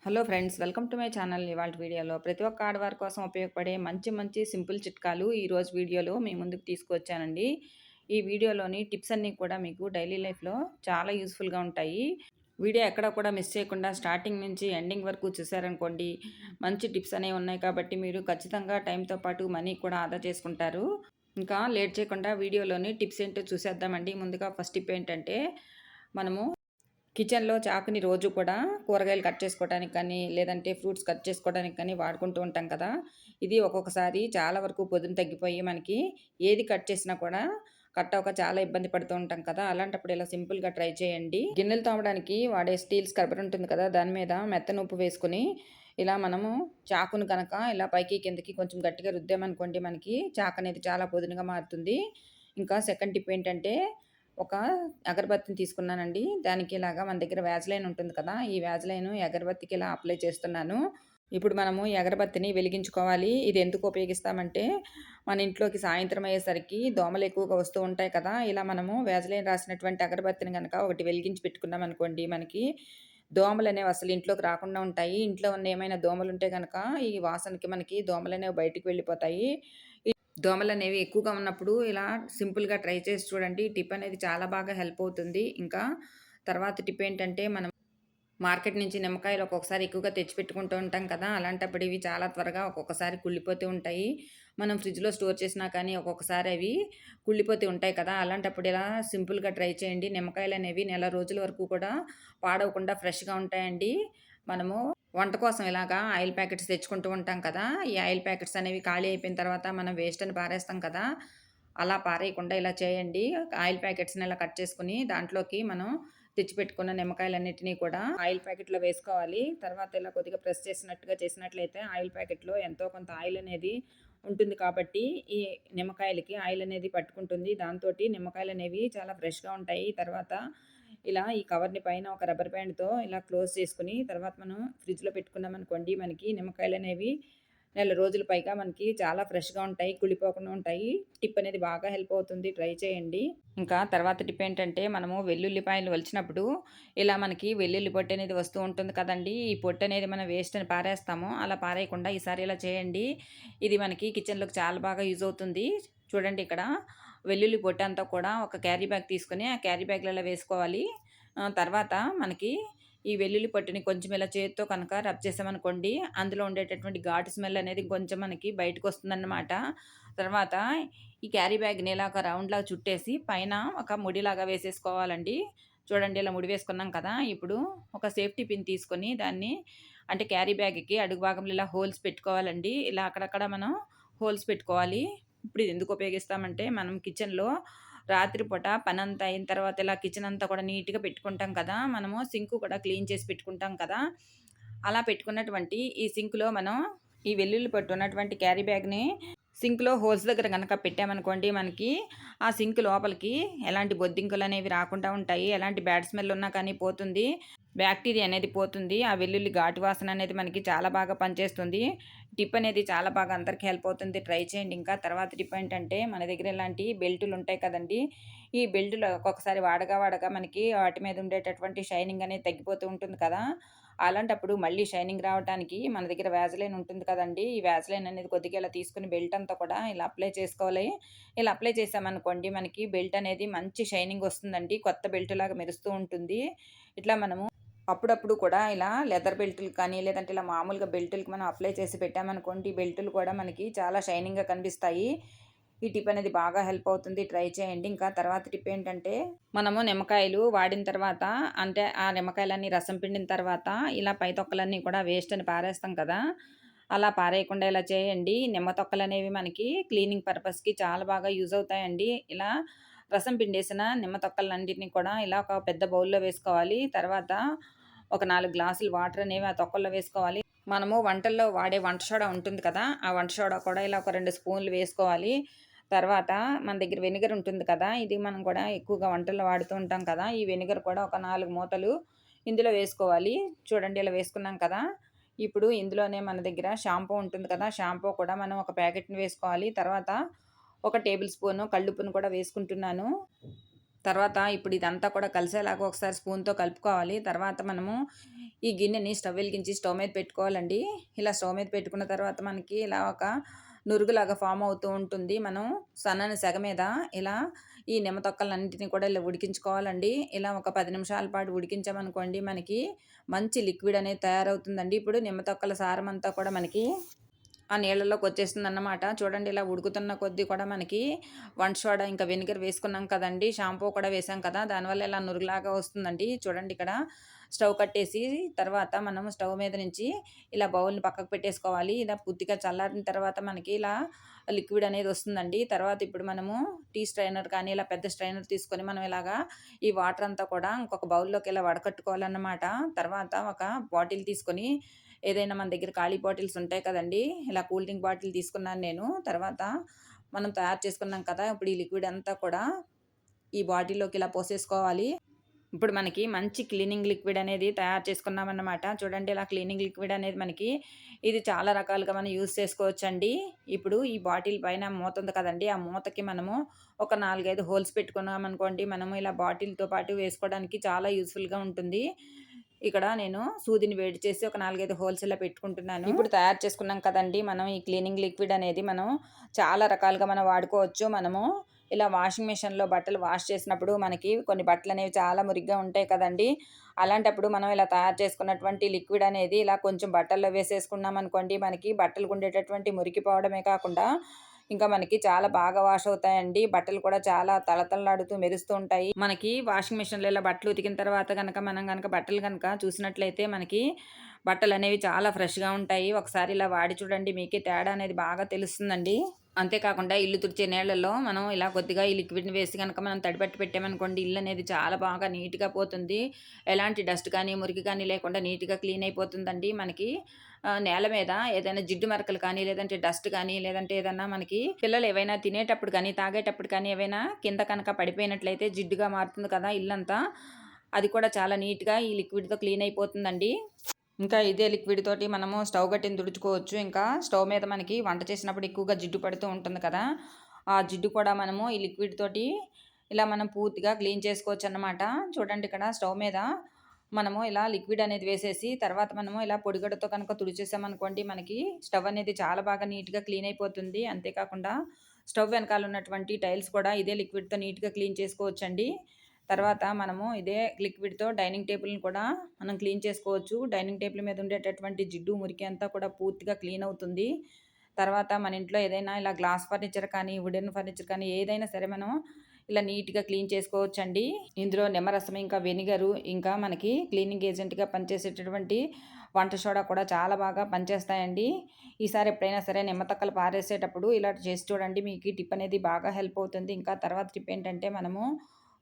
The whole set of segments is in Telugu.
Hello friends, welcome to my channel. ఇవాళ వీడియోలో ప్రతి ఒక్క ఆడవారి కోసం ఉపయోగపడే మంచి మంచి సింపుల్ చిట్కాలు ఈరోజు వీడియోలో మీ ముందుకు తీసుకొచ్చానండి. ఈ వీడియోలోని టిప్స్ అన్నీ కూడా మీకు డైలీ లైఫ్లో చాలా యూస్ఫుల్గా ఉంటాయి. వీడియో ఎక్కడ కూడా మిస్ చేయకుండా స్టార్టింగ్ నుంచి ఎండింగ్ వరకు చూసారనుకోండి, మంచి టిప్స్ అనేవి ఉన్నాయి కాబట్టి మీరు ఖచ్చితంగా టైంతో పాటు మనీ కూడా ఆదా చేసుకుంటారు. ఇంకా లేట్ చేయకుండా వీడియోలోని టిప్స్ ఏంటో చూసేద్దామండి. ముందుగా ఫస్ట్ టిప్ ఏంటంటే, మనము కిచెన్‌లో చాకుని రోజు కూడా కూరగాయలు కట్ చేసుకోవడానికి కానీ, లేదంటే ఫ్రూట్స్ కట్ చేసుకోవడానికి కానీ వాడుకుంటూ ఉంటాం కదా! ఇది ఒక్కొక్కసారి చాలా వరకు పొదును తగ్గిపోయి మనకి ఏది కట్ చేసినా కూడా కట్ అవ్వక చాలా ఇబ్బంది పడుతూ ఉంటాం కదా! అలాంటప్పుడు ఇలా సింపుల్‌గా ట్రై చేయండి. గిన్నెలు తోమడానికి వాడే స్టీల్ స్క్రబ్బర్ ఉంటుంది కదా! దాని మీద మెత్తని ఉప్పు వేసుకొని ఇలా మనము చాకును గనక ఇలా పైకి కిందకి కొంచెం గట్టిగా రుద్దామనుకోండి, మనకి చాకు అనేది చాలా పొదునుగా మారుతుంది. ఇంకా సెకండ్ టిప్ ఏంటంటే, ఒక అగరబత్తిని తీసుకున్నానండి. దానికి ఇలాగా మన దగ్గర వ్యాజ్‌లైన్ ఉంటుంది కదా! ఈ వ్యాజ్‌లైను ఈ అగరబత్తికి ఇలా అప్లై చేస్తున్నాను. ఇప్పుడు మనము ఈ అగరబత్తిని వెలిగించుకోవాలి. ఇది ఎందుకు ఉపయోగిస్తామంటే, మన ఇంట్లోకి సాయంత్రం అయ్యేసరికి దోమలు ఎక్కువగా వస్తూ ఉంటాయి కదా! ఇలా మనము వ్యాజ్‌లైన్ రాసినటువంటి అగరబత్తిని గనక ఒకటి వెలిగించి పెట్టుకున్నామనుకోండి, మనకి దోమలనేవి అసలు ఇంట్లోకి రాకుండా ఉంటాయి. ఇంట్లో ఉన్న ఏమైనా దోమలుంటే గనక ఈ వాసనకి మనకి దోమలనేవి బయటికి వెళ్ళిపోతాయి. దోమలనేవి ఎక్కువగా ఉన్నప్పుడు ఇలా సింపుల్‌గా ట్రై చేసి చూడండి. ఈ టిప్ అనేది చాలా బాగా హెల్ప్ అవుతుంది. ఇంకా తర్వాత టిప్ ఏంటంటే, మనం మార్కెట్ నుంచి నిమ్మకాయలు ఒక్కొక్కసారి ఎక్కువగా తెచ్చిపెట్టుకుంటూ ఉంటాం కదా! అలాంటప్పుడు ఇవి చాలా త్వరగా ఒక్కొక్కసారి కుళ్ళిపోతూ ఉంటాయి. మనం ఫ్రిడ్జ్‌లో స్టోర్ చేసినా కానీ ఒక్కొక్కసారి అవి కుళ్ళిపోతూ ఉంటాయి కదా! అలాంటప్పుడు ఇలా సింపుల్‌గా ట్రై చేయండి. నిమ్మకాయలనేవి నెల రోజుల వరకు కూడా పాడవకుండా ఫ్రెష్‌గా ఉంటాయండి. మనము వంట కోసం ఇలాగా ఆయిల్ ప్యాకెట్స్ తెచ్చుకుంటూ ఉంటాం కదా! ఈ ఆయిల్ ప్యాకెట్స్ అనేవి ఖాళీ అయిపోయిన తర్వాత మనం వేస్ట్ అని పారేస్తాం కదా! అలా పారేయకుండా ఇలా చేయండి. ఆయిల్ ప్యాకెట్స్‌ని ఇలా కట్ చేసుకొని దాంట్లోకి మనం తెచ్చిపెట్టుకున్న నిమ్మకాయలన్నిటిని కూడా ఆయిల్ ప్యాకెట్‌లో వేసుకోవాలి. తర్వాత ఇలా కొద్దిగా ప్రెస్ చేసినట్టుగా చేసినట్లయితే ఆయిల్ ప్యాకెట్‌లో ఎంతో కొంత ఆయిల్ అనేది ఉంటుంది కాబట్టి, ఈ నిమ్మకాయలకి ఆయిల్ అనేది పట్టుకుంటుంది. దాంతోటి నిమ్మకాయలనేవి చాలా ఫ్రెష్‌గా ఉంటాయి. తర్వాత ఇలా ఈ కవర్‌ని పైన ఒక రబ్బర్ బ్యాండ్‌తో ఇలా క్లోజ్ చేసుకొని, తర్వాత మనం ఫ్రిడ్జ్‌లో పెట్టుకున్నామనుకోండి, మనకి నిమ్మకాయలనేవి నెల రోజులు పైగా మనకి చాలా ఫ్రెష్‌గా ఉంటాయి. కుళ్ళిపోకుండా ఉంటాయి. టిప్ అనేది బాగా హెల్ప్ అవుతుంది. ట్రై చేయండి. ఇంకా తర్వాత టిప్ ఏంటంటే, మనము వెల్లుల్లిపాయలు ఒలిచినప్పుడు ఇలా మనకి వెల్లుల్లి పొట్టు అనేది వస్తూ ఉంటుంది కదండీ! ఈ పొట్టు అనేది మనం వేస్ట్ అని పారేస్తాము. అలా పారేయకుండా ఈసారి ఇలా చేయండి. ఇది మనకి కిచెన్‌లోకి చాలా బాగా యూజ్ అవుతుంది. చూడండి ఇక్కడ వెల్లుల్లి పొట్టంతా కూడా ఒక క్యారీ బ్యాగ్ తీసుకొని, ఆ క్యారీ బ్యాగ్‌లో ఇలా వేసుకోవాలి. తర్వాత మనకి ఈ వెల్లుల్లి పొట్టుని కొంచెం ఇలా చేత్తో కనుక రబ్ చేసామనుకోండి, అందులో ఉండేటటువంటి ఘాటు స్మెల్ అనేది కొంచెం మనకి బయటకొస్తుందన్నమాట. తర్వాత ఈ క్యారీ బ్యాగ్‌ని ఇలా ఒక రౌండ్‌లాగా చుట్టేసి పైన ఒక ముడిలాగా వేసేసుకోవాలండి. చూడండి ఇలా ముడి వేసుకున్నాం కదా! ఇప్పుడు ఒక సేఫ్టీ పిన్ తీసుకొని దాన్ని అంటే క్యారీ బ్యాగ్‌కి అడుగు భాగంలో ఇలా హోల్స్ పెట్టుకోవాలండి. ఇలా అక్కడక్కడ మనం హోల్స్ పెట్టుకోవాలి. ఇప్పుడు ఇది ఎందుకు ఉపయోగిస్తామంటే, మనం కిచెన్‌లో రాత్రిపూట పనంతా అయిన తర్వాత ఇలా కిచెన్ అంతా కూడా నీట్‌గా పెట్టుకుంటాం కదా! మనము సింక్ కూడా క్లీన్ చేసి పెట్టుకుంటాం కదా! అలా పెట్టుకున్నటువంటి ఈ సింక్‌లో మనం ఈ వెల్లుల్లి పొట్టు ఉన్నటువంటి క్యారీ బ్యాగ్‌ని సింక్‌లో హోల్స్ దగ్గర గనక పెట్టామనుకోండి, మనకి ఆ సింక్ లోపలికి ఎలాంటి బొద్దింకలనేవి రాకుండా ఉంటాయి. ఎలాంటి బ్యాడ్ స్మెల్ ఉన్నా కానీ పోతుంది. బ్యాక్టీరియా అనేది పోతుంది. ఆ వెల్లుల్లి ఘాటు వాసన అనేది మనకి చాలా బాగా పనిచేస్తుంది. టిప్ అనేది చాలా బాగా అందరికి హెల్ప్ అవుతుంది. ట్రై చేయండి. ఇంకా తర్వాత టిప్ ఏంటంటే, మన దగ్గర ఇలాంటి బెల్టులు ఉంటాయి కదండీ! ఈ బెల్టులు ఒక్కొక్కసారి వాడగా మనకి వాటి మీద ఉండేటటువంటి షైనింగ్ అనేది తగ్గిపోతూ ఉంటుంది కదా! అలాంటప్పుడు మళ్ళీ షైనింగ్ రావటానికి మన దగ్గర వ్యాజ్‌లైన్ ఉంటుంది కదండీ! ఈ వ్యాజ్‌లైన్ అనేది కొద్దిగా ఇలా తీసుకొని బెల్ట్ అంతా కూడా ఇలా అప్లై చేసుకోవాలి. ఇలా అప్లై చేశామనుకోండి, మనకి బెల్ట్ అనేది మంచి షైనింగ్ వస్తుందండి. కొత్త బెల్ట్‌లాగా మెరుస్తూ ఉంటుంది. ఇట్లా మనము అప్పుడప్పుడు కూడా ఇలా లెదర్ బెల్టులు కానీ, లేదంటే ఇలా మామూలుగా బెల్టులకి మనం అప్లై చేసి పెట్టామనుకోండి, బెల్టులు కూడా మనకి చాలా షైనింగ్‌గా కనిపిస్తాయి. ఈ టిప్ అనేది బాగా హెల్ప్ అవుతుంది. ట్రై చేయండి. ఇంకా తర్వాత టిప్ ఏంటంటే, మనము నిమ్మకాయలు వాడిన తర్వాత అంటే, ఆ నిమ్మకాయలన్నీ రసం పిండిన తర్వాత ఇలా పై తొక్కలన్నీ కూడా వేస్ట్ అని పారేస్తాం కదా! అలా పారేయకుండా ఇలా చేయండి. నిమ్మ తొక్కలనేవి మనకి క్లీనింగ్ పర్పస్‌కి చాలా బాగా యూజ్ అవుతాయండి. ఇలా రసం పిండేసిన నిమ్మ తొక్కలన్నిటిని కూడా ఇలా ఒక పెద్ద బౌల్‌లో వేసుకోవాలి. తర్వాత ఒక 4 గ్లాసులు వాటర్ అనేవి ఆ తొక్కల్లో వేసుకోవాలి. మనము వంటల్లో వాడే వంట సోడా ఉంటుంది కదా! ఆ వంట సోడా కూడా ఇలా ఒక 2 స్పూన్లు వేసుకోవాలి. తర్వాత మన దగ్గర వెనిగర్ ఉంటుంది కదా! ఇది మనం కూడా ఎక్కువగా వంటల్లో వాడుతూ ఉంటాం కదా! ఈ వెనిగర్ కూడా ఒక 4 మూతలు ఇందులో వేసుకోవాలి. చూడండి ఇలా వేసుకున్నాం కదా! ఇప్పుడు ఇందులోనే మన దగ్గర షాంపూ ఉంటుంది కదా! షాంపూ కూడా మనం ఒక ప్యాకెట్‌ని వేసుకోవాలి. తర్వాత ఒక టేబుల్ స్పూను కల్లుప్పును కూడా వేసుకుంటున్నాను. తర్వాత ఇప్పుడు ఇదంతా కూడా కలిసేలాగా ఒకసారి స్పూన్‌తో కలుపుకోవాలి. తర్వాత మనము ఈ గిన్నెని స్టవ్ వెలిగించి స్టవ్ మీద పెట్టుకోవాలండి. ఇలా స్టవ్ మీద పెట్టుకున్న తర్వాత మనకి ఇలా ఒక నురుగులాగా ఫార్మ్ అవుతూ ఉంటుంది. మనం సన్నని సెగ మీద ఇలా ఈ నిమ్మ తొక్కలన్నిటిని కూడా ఇలా ఉడికించుకోవాలండి. ఇలా ఒక 10 నిమిషాల పాటు ఉడికించామనుకోండి మనకి మంచి లిక్విడ్ అనేది తయారవుతుందండి. ఇప్పుడు నిమ్మ తొక్కల సారం అంతా కూడా మనకి ఆ నీళ్ళలోకొచ్చేస్తుందన్నమాట. చూడండి ఇలా ఉడుకుతున్న కొద్దీ కూడా మనకి వంట సోడా ఇంకా వెనిగర్ వేసుకున్నాం కదండీ! షాంపూ కూడా వేసాం కదా! దానివల్ల ఇలా నురుగులాగా వస్తుందండి. చూడండి ఇక్కడ స్టవ్ కట్టేసి తర్వాత మనం స్టవ్ మీద నుంచి ఇలా బౌల్‌ని పక్కకు పెట్టేసుకోవాలి. ఇలా పూర్తిగా చల్లారిన తర్వాత మనకి ఇలా లిక్విడ్ అనేది వస్తుందండి. తర్వాత ఇప్పుడు మనము టీ స్ట్రైనర్ కానీ ఇలా పెద్ద స్ట్రైనర్ తీసుకొని మనం ఇలాగా ఈ వాటర్ అంతా కూడా ఇంకొక బౌల్‌లోకి ఇలా వడకట్టుకోవాలన్నమాట. తర్వాత ఒక బాటిల్ తీసుకొని ఏదైనా మన దగ్గర ఖాళీ బాటిల్స్ ఉంటాయి కదండీ! ఇలా కూల్ డ్రింక్ బాటిల్ తీసుకున్నాను నేను. తర్వాత మనం తయారు చేసుకున్నాం కదా! ఇప్పుడు ఈ లిక్విడ్ అంతా కూడా ఈ బాటిల్‌లోకి ఇలా పోసేసుకోవాలి. ఇప్పుడు మనకి మంచి క్లీనింగ్ లిక్విడ్ అనేది తయారు చేసుకున్నామన్నమాట. చూడండి ఇలా క్లీనింగ్ లిక్విడ్ అనేది మనకి ఇది చాలా రకాలుగా మనం యూజ్ చేసుకోవచ్చండి. ఇప్పుడు ఈ బాటిల్ పైన మూత ఉంది కదండీ! ఆ మూతకి మనము ఒక 4, 5 హోల్స్ పెట్టుకున్నామనుకోండి, మనము ఇలా బాటిల్‌తో పాటు వేసుకోవడానికి చాలా యూజ్‌ఫుల్‌గా ఉంటుంది. ఇక్కడ నేను సూదిని వేడి చేసి ఒక 4, 5 హోల్స్ ఇలా పెట్టుకుంటున్నాను. ఇప్పుడు తయారు చేసుకున్నాం కదండీ! మనం ఈ క్లీనింగ్ లిక్విడ్ అనేది మనం చాలా రకాలుగా మనం వాడుకోవచ్చు. మనము ఇలా వాషింగ్ మిషన్‌లో బట్టలు వాష్ చేసినప్పుడు మనకి కొన్ని బట్టలనేవి చాలా మురికిగా ఉంటాయి కదండీ! అలాంటప్పుడు మనం ఇలా తయారు చేసుకున్నటువంటి లిక్విడ్ అనేది ఇలా కొంచెం బట్టల్లో వేసేసుకున్నామనుకోండి, మనకి బట్టలకు ఉండేటటువంటి మురికి పోవడమే కాకుండా, ఇంకా మనకి చాలా బాగా వాష్ అవుతాయండి. బట్టలు కూడా చాలా తళతళలాడుతూ మెరుస్తూ ఉంటాయి. మనకి వాషింగ్ మిషన్‌లో ఇలా బట్టలు ఉతికిన తర్వాత గనక మనం గనక బట్టలు గనక చూసినట్లయితే మనకి బట్టలనేవి చాలా ఫ్రెష్‌గా ఉంటాయి. ఒకసారి ఇలా వాడి చూడండి మీకే తేడా అనేది బాగా తెలుస్తుందండి. అంతేకాకుండా ఇల్లు తుడిచే నీళ్ళల్లో మనం ఇలా కొద్దిగా ఈ లిక్విడ్‌ని వేసి గనక మనం తడిపెట్టి పెట్టామనుకోండి ఇల్లనేది చాలా బాగా నీట్‌గా పోతుంది. ఎలాంటి డస్ట్ కానీ, మురికి కానీ లేకుండా నీట్‌గా క్లీన్ అయిపోతుందండి. మనకి నేల మీద ఏదైనా జిడ్డు మరకలు కానీ, లేదంటే డస్ట్ కానీ, లేదంటే ఏదన్నా మనకి పిల్లలు ఏవైనా తినేటప్పుడు కానీ, తాగేటప్పుడు కానీ ఏవైనా కింద కనుక పడిపోయినట్లయితే జిడ్డుగా మారుతుంది కదా ఇల్లంతా. అది కూడా చాలా నీట్‌గా ఈ లిక్విడ్‌తో క్లీన్ అయిపోతుందండి. ఇంకా ఇదే లిక్విడ్ తోటి మనము స్టవ్ గట్టిని తుడుచుకోవచ్చు. ఇంకా స్టవ్ మీద మనకి వంట చేసినప్పుడు ఎక్కువగా జిడ్డు పడుతూ ఉంటుంది కదా! ఆ జిడ్డు కూడా మనము ఈ లిక్విడ్ తోటి ఇలా మనం పూర్తిగా క్లీన్ చేసుకోవచ్చన్నమాట. చూడండి ఇక్కడ స్టవ్ మీద మనము ఇలా లిక్విడ్ అనేది వేసేసి తర్వాత మనము ఇలా పొడిగడతో కనుక తుడిచేసామనుకోండి మనకి స్టవ్ అనేది చాలా బాగా నీట్‌గా క్లీన్ అయిపోతుంది. అంతేకాకుండా స్టవ్ వెనకాల ఉన్నటువంటి టైల్స్ కూడా ఇదే లిక్విడ్‌తో నీట్‌గా క్లీన్ చేసుకోవచ్చండి. తర్వాత మనము ఇదే లిక్విడ్‌తో డైనింగ్ టేబుల్‌ని కూడా మనం క్లీన్ చేసుకోవచ్చు. డైనింగ్ టేబుల్ మీద ఉండేటటువంటి జిడ్డు, మురికి అంతా కూడా పూర్తిగా క్లీన్ అవుతుంది. తర్వాత మన ఇంట్లో ఏదైనా ఇలా గ్లాస్ ఫర్నిచర్ కానీ, వుడెన్ ఫర్నిచర్ కానీ ఏదైనా సరే మనం ఇలా నీట్‌గా క్లీన్ చేసుకోవచ్చండి. ఇందులో నిమ్మరసం, ఇంకా వెనిగరు, ఇంకా మనకి క్లీనింగ్ ఏజెంట్‌గా పనిచేసేటటువంటి వంట సోడా కూడా చాలా బాగా పనిచేస్తాయండి. ఈసారి ఎప్పుడైనా సరే నిమ్మ తొక్కలు పారేసేటప్పుడు ఇలా చేసి చూడండి. మీకు ఈ టిప్ అనేది బాగా హెల్ప్ అవుతుంది. ఇంకా తర్వాత టిప్ ఏంటంటే మనము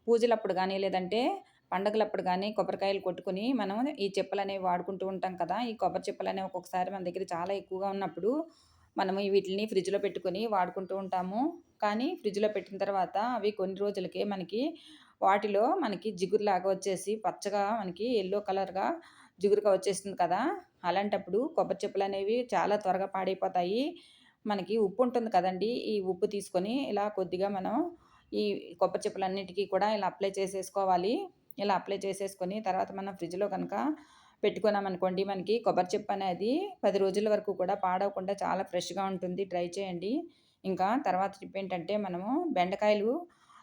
పూజలప్పుడు గానీ, లేదంటే పండగలప్పుడు గానీ కొబ్బరికాయలు కొట్టుకొని మనం ఈ చెప్పులనేవి వాడుకుంటూ ఉంటాం కదా! ఈ కొబ్బరి చిప్పలనేవి ఒక్కొక్కసారి మన దగ్గర చాలా ఎక్కువగా ఉన్నప్పుడు మనము వీటిలిని ఫ్రిడ్జ్‌లో పెట్టుకొని వాడుకుంటూ ఉంటాము. కానీ ఫ్రిడ్జ్‌లో పెట్టిన తర్వాత అవి కొన్ని రోజులకే మనకి వాటిలో మనకి జిగురులాగా వచ్చేసి పచ్చగా మనకి యెల్లో కలర్‌గా జిగురుగా వచ్చేస్తుంది కదా! అలాంటప్పుడు కొబ్బరి చిప్పలనేవి చాలా త్వరగా పాడైపోతాయి. మనకి ఉప్పు ఉంటుంది కదండీ! ఈ ఉప్పు తీసుకొని ఇలా కొద్దిగా మనం ఈ కొబ్బరి చిప్పలన్నిటికి కూడా ఇలా అప్లై చేసేసుకోవాలి. ఇలా అప్లై చేసేసుకొని తర్వాత మనం ఫ్రిడ్జ్‌లో గనక పెట్టుకున్నామనుకోండి మనకి కొబ్బరి చిప్పనేది 10 రోజుల వరకు కూడా పాడవకుండా చాలా ఫ్రెష్‌గా ఉంటుంది. ట్రై చేయండి. ఇంకా తర్వాత టిప్ ఏంటంటే మనము బెండకాయలు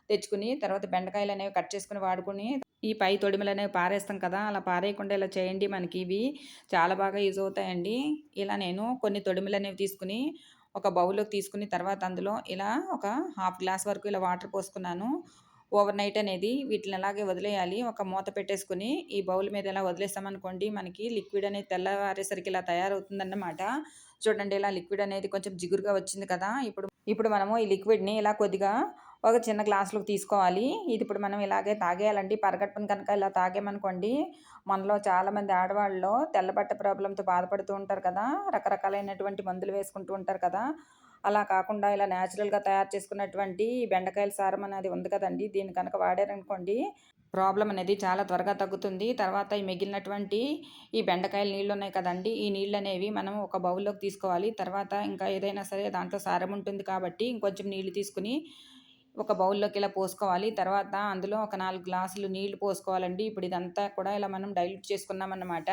తెచ్చుకొని తర్వాత బెండకాయలనేవి కట్ చేసుకొని వాడుకొని ఈ పై తొడిమలనేవి పారేస్తాం కదా! అలా పారేయకుండా ఇలా చేయండి. మనకి ఇవి చాలా బాగా యూజ్ అవుతాయండి. ఇలా నేను కొన్ని తొడిమలనేవి తీసుకొని ఒక బౌల్‌లోకి తీసుకుని తర్వాత అందులో ఇలా ఒక హాఫ్ గ్లాస్ వరకు ఇలా వాటర్ పోసుకున్నాను. ఓవర్ నైట్ అనేది వీటిని అలాగే వదిలేయాలి. ఒక మూత పెట్టేసుకొని ఈ బౌల్ మీద ఇలా వదిలేసామనుకోండి మనకి లిక్విడ్ అనేది తెల్లవారేసరికి ఇలా తయారవుతుందన్నమాట. చూడండి ఇలా లిక్విడ్ అనేది కొంచెం జిగురుగా వచ్చింది కదా! ఇప్పుడు మనము ఈ లిక్విడ్‌ని ఇలా కొద్దిగా ఒక చిన్న గ్లాస్‌లోకి తీసుకోవాలి. ఇది ఇప్పుడు మనం ఇలాగే తాగేయాలండి. పరగడుపున కనుక ఇలా తాగామనుకోండి, మనలో చాలామంది ఆడవాళ్ళలో తెల్లబట్ట ప్రాబ్లమ్‌తో బాధపడుతూ ఉంటారు కదా! రకరకాలైనటువంటి మందులు వేసుకుంటూ ఉంటారు కదా! అలా కాకుండా ఇలా నేచురల్‌గా తయారు చేసుకున్నటువంటి ఈ బెండకాయల సారం అనేది ఉంది కదండీ! దీన్ని కనుక వాడారనుకోండి, ప్రాబ్లమ్ అనేది చాలా త్వరగా తగ్గుతుంది. తర్వాత ఈ మిగిలినటువంటి ఈ బెండకాయల నీళ్లున్నాయి కదండీ! ఈ నీళ్లనేవి మనం ఒక బౌల్‌లోకి తీసుకోవాలి. తర్వాత ఇంకా ఏదైనా సరే దాంట్లో సారం ఉంటుంది కాబట్టి ఇంకొంచెం నీళ్లు తీసుకొని ఒక బౌల్‌లోకి ఇలా పోసుకోవాలి. తర్వాత అందులో ఒక 4 గ్లాసులు నీళ్లు పోసుకోవాలండి. ఇప్పుడు ఇదంతా కూడా ఇలా మనం డైల్యూట్ చేసుకున్నామన్నమాట.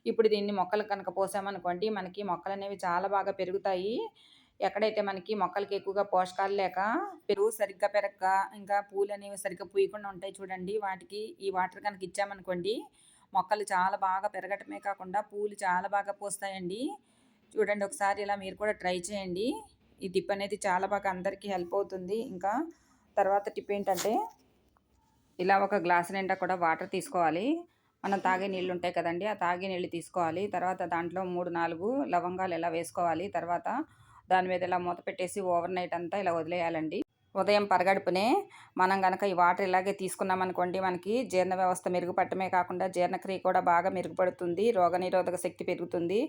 ఇప్పుడు దీన్ని మొక్కలకు కనుక పోసామనుకోండి, మనకి మొక్కలనేవి చాలా బాగా పెరుగుతాయి. ఎక్కడైతే మనకి మొక్కలకి ఎక్కువగా పోషకాలు లేక పెరుగు సరిగ్గా పెరక్క, ఇంకా పూలనేవి సరిగ్గా పూయకుండా ఉంటాయి చూడండి. వాటికి ఈ వాటర్ కనుక ఇచ్చామనుకోండి, మొక్కలు చాలా బాగా పెరగటమే కాకుండా పూలు చాలా బాగా పూస్తాయండి. చూడండి ఒకసారి ఇలా మీరు కూడా ట్రై చేయండి. ఈ టిప్ అనేది చాలా బాగా అందరికీ హెల్ప్ అవుతుంది. ఇంకా తర్వాత టిప్ ఏంటంటే, ఇలా ఒక గ్లాస్ నిండా కూడా వాటర్ తీసుకోవాలి. మనం తాగే నీళ్ళు ఉంటాయి కదండీ! ఆ తాగే నీళ్ళు తీసుకోవాలి. తర్వాత దాంట్లో 3, 4 లవంగాలు ఇలా వేసుకోవాలి. తర్వాత దాని మీద ఇలా మూత పెట్టేసి ఓవర్ నైట్ అంతా ఇలా వదిలేయాలండి. ఉదయం పరగడుపునే మనం గనక ఈ వాటర్ ఇలాగే తీసుకున్నామనుకోండి, మనకి జీర్ణ వ్యవస్థ మెరుగుపడటమే కాకుండా జీర్ణక్రియ కూడా బాగా మెరుగుపడుతుంది. రోగనిరోధక శక్తి పెరుగుతుంది.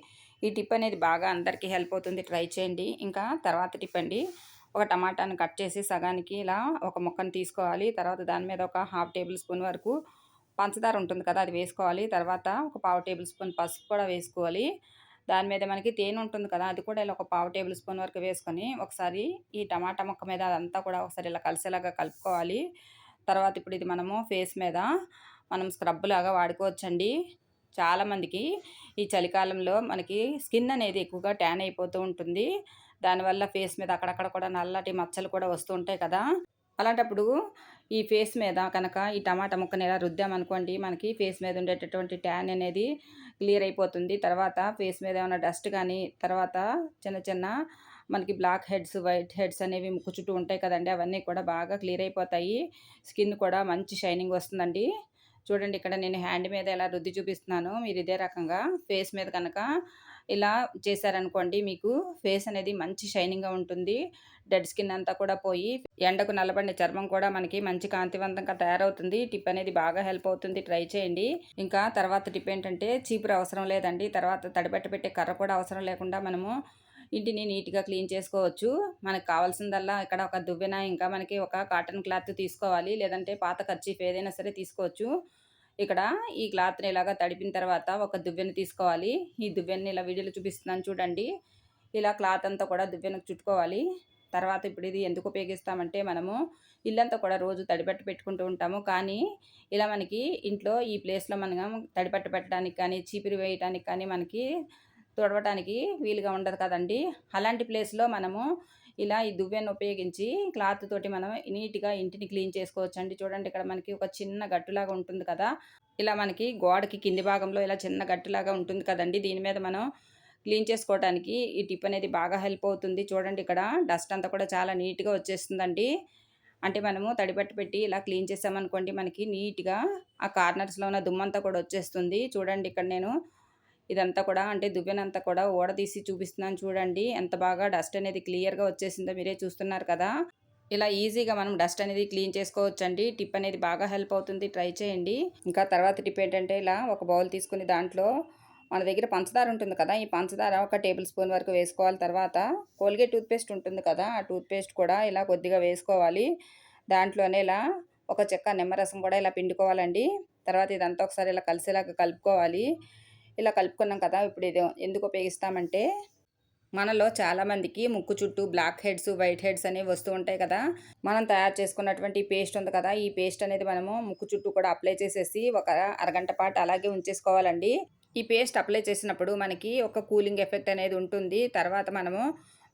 ఈ టిప్ అనేది బాగా అందరికీ హెల్ప్ అవుతుంది. ట్రై చేయండి. ఇంకా తర్వాత టిప్ అండి. ఒక టమాటాను కట్ చేసి సగానికి ఇలా ఒక ముక్కను తీసుకోవాలి. తర్వాత దాని మీద ఒక హాఫ్ టేబుల్ స్పూన్ వరకు పంచదార ఉంటుంది కదా! అది వేసుకోవాలి. తర్వాత ఒక పావు టేబుల్ స్పూన్ పసుపు కూడా వేసుకోవాలి. దాని మీద మనకి తేనె ఉంటుంది కదా! అది కూడా ఇలా ఒక పావు టేబుల్ స్పూన్ వరకు వేసుకొని, ఒకసారి ఈ టమాటా ముక్క మీద అదంతా కూడా ఒకసారి ఇలా కలిసేలాగా కలుపుకోవాలి. తర్వాత ఇప్పుడు ఇది మనము ఫేస్ మీద మనం స్క్రబ్‌లాగా వాడుకోవచ్చండి. చాలామందికి ఈ చలికాలంలో మనకి స్కిన్ అనేది ఎక్కువగా ట్యాన్ అయిపోతూ ఉంటుంది. దానివల్ల ఫేస్ మీద అక్కడక్కడ కూడా నల్లటి మచ్చలు కూడా వస్తూ ఉంటాయి కదా! అలాంటప్పుడు ఈ ఫేస్ మీద కనుక ఈ టమాటా ముక్కని ఇలా రుద్దామనుకోండి, మనకి ఫేస్ మీద ఉండేటటువంటి ట్యాన్ అనేది క్లియర్ అయిపోతుంది. తర్వాత ఫేస్ మీద ఏమైనా డస్ట్ కానీ, తర్వాత చిన్న చిన్న మనకి బ్లాక్ హెడ్స్, వైట్ హెడ్స్ అనేవి ముక్కు చుట్టూ ఉంటాయి కదండీ! అవన్నీ కూడా బాగా క్లియర్ అయిపోతాయి. స్కిన్ కూడా మంచి షైనింగ్ వస్తుందండి. చూడండి ఇక్కడ నేను హ్యాండ్ మీద ఎలా రుద్ది చూపిస్తున్నానో, మీరు ఇదే రకంగా ఫేస్ మీద కనుక ఇలా చేశారనుకోండి, మీకు ఫేస్ అనేది మంచి షైనింగ్‌గా ఉంటుంది. డెడ్ స్కిన్ అంతా కూడా పోయి, ఎండకు నల్లబడిన చర్మం కూడా మనకి మంచి కాంతివంతంగా తయారవుతుంది. టిప్ అనేది బాగా హెల్ప్ అవుతుంది. ట్రై చేయండి. ఇంకా తర్వాత టిప్ ఏంటంటే, చీపురు అవసరం లేదండి. తర్వాత తడిబట్ట పెట్టే కర్ర కూడా అవసరం లేకుండా మనము ఇంటిని నీట్‌గా క్లీన్ చేసుకోవచ్చు. మనకు కావాల్సిందల్లా ఇక్కడ ఒక దువ్వెన, ఇంకా మనకి ఒక కాటన్ క్లాత్ తీసుకోవాలి. లేదంటే పాత కర్చీఫ్ ఏదైనా సరే తీసుకోవచ్చు. ఇక్కడ ఈ క్లాత్‌ని ఇలాగా తడిపిన తర్వాత ఒక దువ్వెన తీసుకోవాలి. ఈ దువ్వెనని ఇలా వీడియోలో చూపిస్తున్నాను చూడండి. ఇలా క్లాత్ అంతా కూడా దువ్వెనకు చుట్టుకోవాలి. తర్వాత ఇప్పుడు ఇది ఎందుకు ఉపయోగిస్తామంటే, మనము ఇల్లంతా కూడా రోజు తడిబట్ట పెట్టుకుంటూ ఉంటాము. కానీ ఇలా మనకి ఇంట్లో ఈ ప్లేస్‌లో మనం తడిబట్ట పెట్టడానికి కానీ, చీపురు వేయటానికి కానీ మనకి తుడవటానికి వీలుగా ఉండదు కదండీ! అలాంటి ప్లేస్‌లో మనము ఇలా ఈ దువ్వెన ఉపయోగించి క్లాత్ తోటి మనం నీట్‌గా ఇంటిని క్లీన్ చేసుకోవచ్చండి. చూడండి ఇక్కడ మనకి ఒక చిన్న గట్టులాగా ఉంటుంది కదా! ఇలా మనకి గోడకి కింది భాగంలో ఇలా చిన్న గట్టులాగా ఉంటుంది కదండీ! దీని మీద మనం క్లీన్ చేసుకోవటానికి ఈ టిప్ అనేది బాగా హెల్ప్ అవుతుంది. చూడండి ఇక్కడ డస్ట్ అంతా కూడా చాలా నీట్‌గా వచ్చేస్తుందండి. అంటే మనము తడిబట్ట పెట్టి ఇలా క్లీన్ చేసామనుకోండి, మనకి నీట్‌గా ఆ కార్నర్స్‌లో ఉన్న దుమ్మంతా కూడా వచ్చేస్తుంది. చూడండి ఇక్కడ నేను ఇదంతా కూడా అంటే దువ్వెనంతా కూడా ఊడదీసి చూపిస్తున్నాను చూడండి. ఎంత బాగా డస్ట్ అనేది క్లియర్‌గా వచ్చేసిందో మీరే చూస్తున్నారు కదా! ఇలా ఈజీగా మనం డస్ట్ అనేది క్లీన్ చేసుకోవచ్చండి. టిప్ అనేది బాగా హెల్ప్ అవుతుంది. ట్రై చేయండి. ఇంకా తర్వాత టిప్ ఏంటంటే, ఇలా ఒక బౌల్ తీసుకొని దాంట్లో మన దగ్గర పంచదార ఉంటుంది కదా! ఈ పంచదార ఒక టేబుల్ స్పూన్ వరకు వేసుకోవాలి. తర్వాత కోల్గేట్ టూత్‌పేస్ట్ ఉంటుంది కదా! ఆ టూత్‌పేస్ట్ కూడా ఇలా కొద్దిగా వేసుకోవాలి. దాంట్లోనే ఇలా ఒక చెక్క నిమ్మరసం కూడా ఇలా పిండుకోవాలండి. తర్వాత ఇదంతా ఒకసారి ఇలా కలిసేలాగా కలుపుకోవాలి. ఇలా కలుపుకున్నాం కదా! ఇప్పుడు ఇది ఎందుకు ఉపయోగిస్తామంటే, మనలో చాలామందికి ముక్కు చుట్టూ బ్లాక్ హెడ్స్, వైట్ హెడ్స్ అనేవి వస్తూ ఉంటాయి కదా! మనం తయారు చేసుకున్నటువంటి పేస్ట్ ఉంది కదా! ఈ పేస్ట్ అనేది మనము ముక్కు చుట్టూ కూడా అప్లై చేసేసి ఒక అరగంట పాటు అలాగే ఉంచేసుకోవాలండి. ఈ పేస్ట్ అప్లై చేసినప్పుడు మనకి ఒక కూలింగ్ ఎఫెక్ట్ అనేది ఉంటుంది. తర్వాత మనము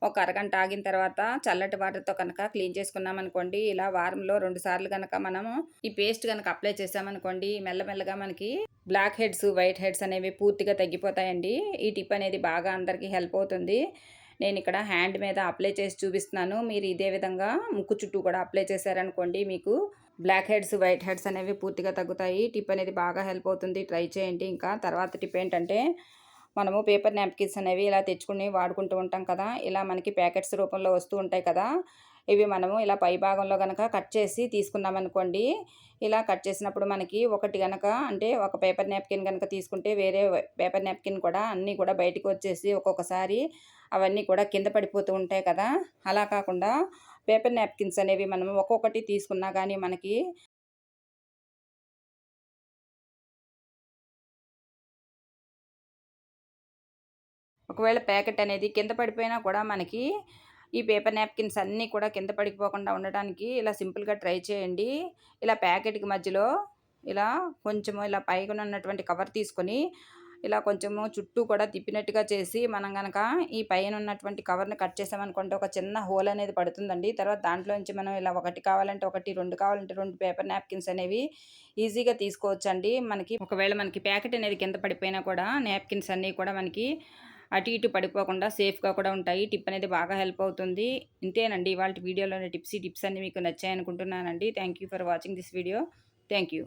ఒక అరగంట ఆగిన తర్వాత చల్లటి వాటర్‌తో కనుక క్లీన్ చేసుకున్నామనుకోండి, ఇలా వారంలో 2 సార్లు గనక మనము ఈ పేస్ట్ గనక అప్లై చేశామనుకోండి, మెల్లమెల్లగా మనకి బ్లాక్ హెడ్స్, వైట్ హెడ్స్ అనేవి పూర్తిగా తగ్గిపోతాయండి. ఈ టిప్ అనేది బాగా అందరికీ హెల్ప్ అవుతుంది. నేనిక్కడ హ్యాండ్ మీద అప్లై చేసి చూపిస్తున్నాను. మీరు ఇదే విధంగా ముక్కు చుట్టూ కూడా అప్లై చేశారనుకోండి, మీకు బ్లాక్ హెడ్స్, వైట్ హెడ్స్ అనేవి పూర్తిగా తగ్గుతాయి. టిప్ అనేది బాగా హెల్ప్ అవుతుంది. ట్రై చేయండి. ఇంకా తర్వాత టిప్ ఏంటంటే, మనము పేపర్ నాప్కిన్స్ అనేవి ఇలా తెచ్చుకొని వాడుకుంటూ ఉంటాం కదా! ఇలా మనకి ప్యాకెట్స్ రూపంలో వస్తూ ఉంటాయి కదా! ఇవి మనము ఇలా పై భాగంలో గనక కట్ చేసి తీసుకున్నామనుకోండి, ఇలా కట్ చేసినప్పుడు మనకి ఒకటి గనక అంటే ఒక పేపర్ నాప్కిన్ గనక తీసుకుంటే వేరే పేపర్ నాప్కిన్ కూడా అన్నీ కూడా బయటికి వచ్చేసి ఒక్కొక్కసారి అవన్నీ కూడా కింద పడిపోతూ ఉంటాయి కదా! అలా కాకుండా పేపర్ నాప్కిన్స్ అనేవి మనము ఒక్కొక్కటి తీసుకున్నా గానీ మనకి ఒకవేళ ప్యాకెట్ అనేది కింద పడిపోయినా కూడా మనకి ఈ పేపర్ నాప్కిన్స్ అన్నీ కూడా కింద పడిపోకుండా ఉండటానికి ఇలా సింపుల్‌గా ట్రై చేయండి. ఇలా ప్యాకెట్‌కి మధ్యలో ఇలా కొంచెము ఇలా పైన ఉన్నటువంటి కవర్ తీసుకొని, ఇలా కొంచెము చుట్టూ కూడా తిప్పినట్టుగా చేసి, మనం గనక ఈ పైన ఉన్నటువంటి కవర్‌ని కట్ చేసామనుకోండి, ఒక చిన్న హోల్ అనేది పడుతుందండి. తర్వాత దాంట్లోంచి మనం ఇలా 1 కావాలంటే 1, 2 కావాలంటే 2 పేపర్ నాప్కిన్స్ అనేవి ఈజీగా తీసుకోవచ్చండి. ఒకవేళ మనకి ప్యాకెట్ అనేది కింద పడిపోయినా కూడా నాప్కిన్స్ అన్నీ కూడా మనకి అటు ఇటు పడిపోకుండా సేఫ్‌గా కూడా ఉంటాయి. టిప్ అనేది బాగా హెల్ప్ అవుతుంది. ఇంతేనండి ఇవాల్టి వీడియోలోని టిప్స్. ఈ టిప్స్ అన్నీ మీకు నచ్చాయనుకుంటున్నానండి. Thank you for watching this video. Thank you.